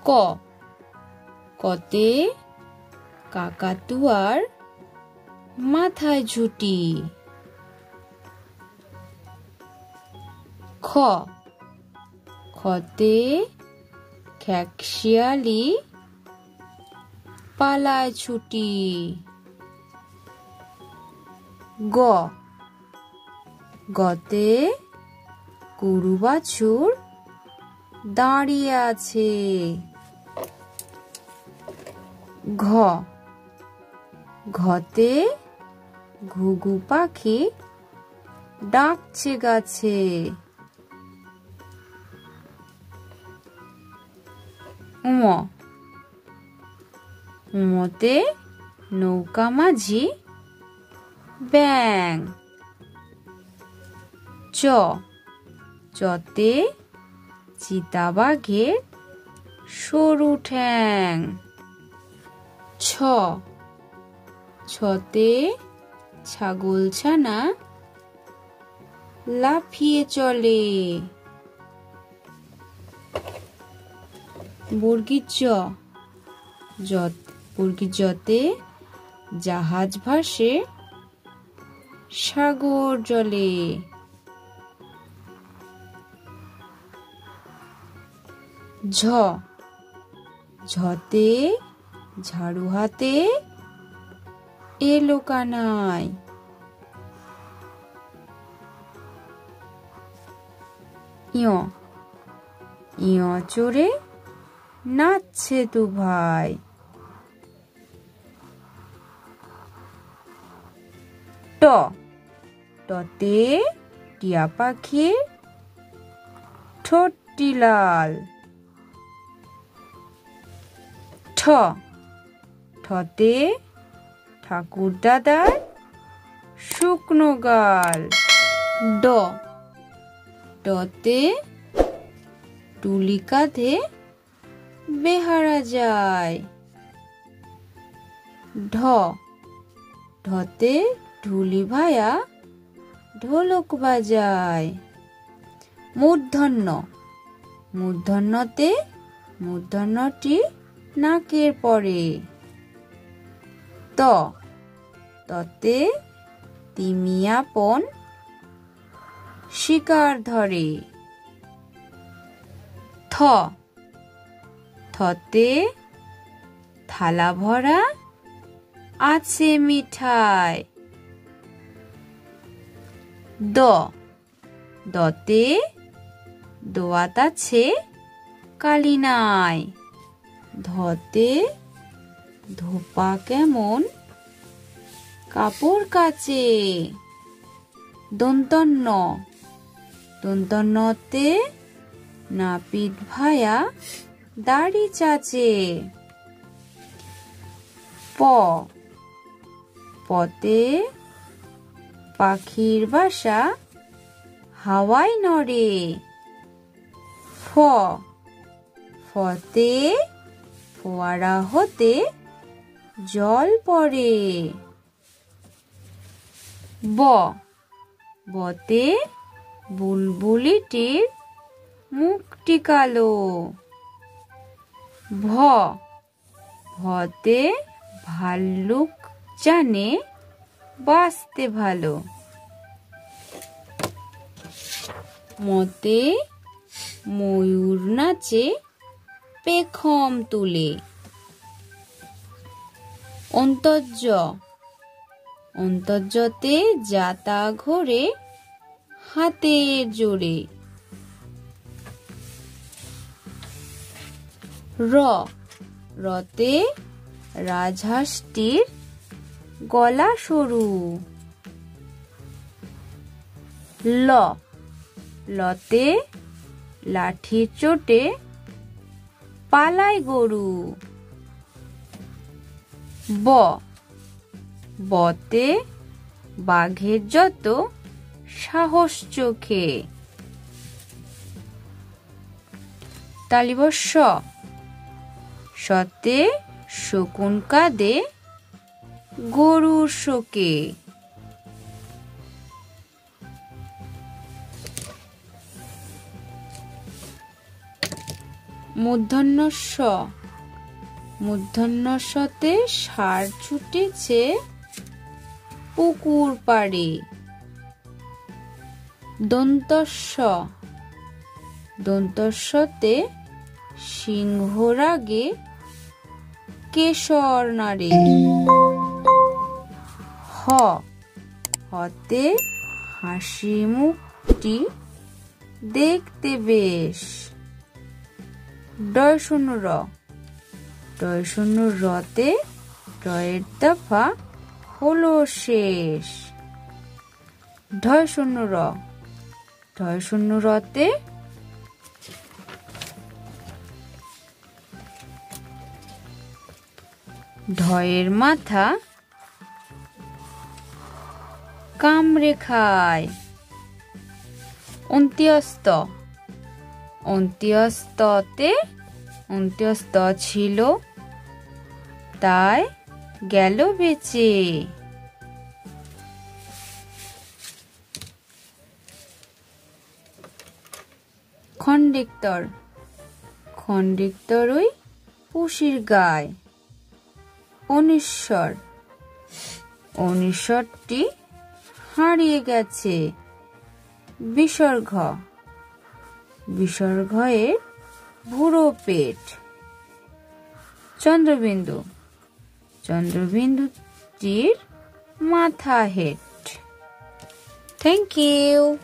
ক, কতে কাকাতুয়ার মাথায় ঝুঁটি। খ, খতে খেকশিয়ালি পালায় ছুটি। গ, গতে গরু বাছুর দাঁড়িয়ে আছে। ঘ, ঘতে ঘুঘু পাখি ডাকছে গাছে। ঙ, ঙতে নৌকা মাঝি ব্যাঙ। চ, চতে চিতাবাঘের সরু ঠ্যাং। ছ, ছতে ছাগলছানা লাফিয়ে চলে। বর্গীর জ, বর্গীর জতে জাহাজ ভাসে সাগর জলে। ঝ, ঝতে ঝাড়ু হাতে এলো কানাই। ঞ, ঞ চড়ে নাচছে দু ভাই। ট, টতে টিয়া পাখির ঠোঁটটি লাল। ঠ, ঠতে ঠাকুর দাদার শুকনো গাল। ড, ডতে টুলি কাঁধে বেহারা যায়। ঢ, ঢতে ঢুলি ভায়া ঢোলক বাজায়। মূর্ধন্য, মূর্ধন্যতে মূর্ধন্যটি নাকের পরে। ত, ততে তিমি আপন শিকার ধরে। থ, থতে থালা ভরা আছে মিঠাই। দ, দতে দোয়াত আছে কালি নাই। ধতে ধোপা কেমন কাপড় কাচে। দন্তন্য, দন্তন্যতে নাপিত ভায়া দাড়ি চাচে। প, পতে পাখির বাসা হাওয়ায় নড়ে। ফ, ফতে ফোয়ারা হতে জল পড়ে। ব, বতে বুলবুলিটির মুখটি কালো। ভ, ভতে ভাল্লুক জানে বাঁচতে ভালো। মতে ময়ূর নাচে পেখম তুলে। অন্তর্য, অন্তর্যতে যাতা ঘোরে হাতের জোরে। র, রতে রাজহাঁসটির গলা সরু। ল, লতে লাঠির চোটে পালায় গরু। ব, বতে বাঘের যত সাহস চোখে। তালিবস্য, সতে শকুন কাঁদে গরুর শোকে। মূর্ধন্য ষ, মূর্ধন্য শতে ষাঁড় ছুটেছে পুকুর পাড়ে। দন্ত স, দন্ত সতে সিংহ রাগে কেশর নাড়ে। হ, হতে হাসি মুখটি দেখতে বেশ। ডয় শূন্য র, ডয় শূন্য রতে রয়ের দফা হলো শেষ। ঢয় শূন্য র, ঢয় শূন্য রতে ঢয়ের মাথা কামড়ে খায়। অন্ত্যস্ত, অন্ত্যস্ততে অন্ত্যস্ত ছিল তাই গেল বেঁচে। খন্ডেক্তর, খন্ডেক্তরই পুষির গায়। অনিশ্বর, অনিশ্বরটি হারিয়ে গেছে। বিসর্গ, বিসর্গের বুড়ো পেট। চন্দ্রবিন্দু, চন্দ্রবিন্দুটির মাথা হেট। Thank you.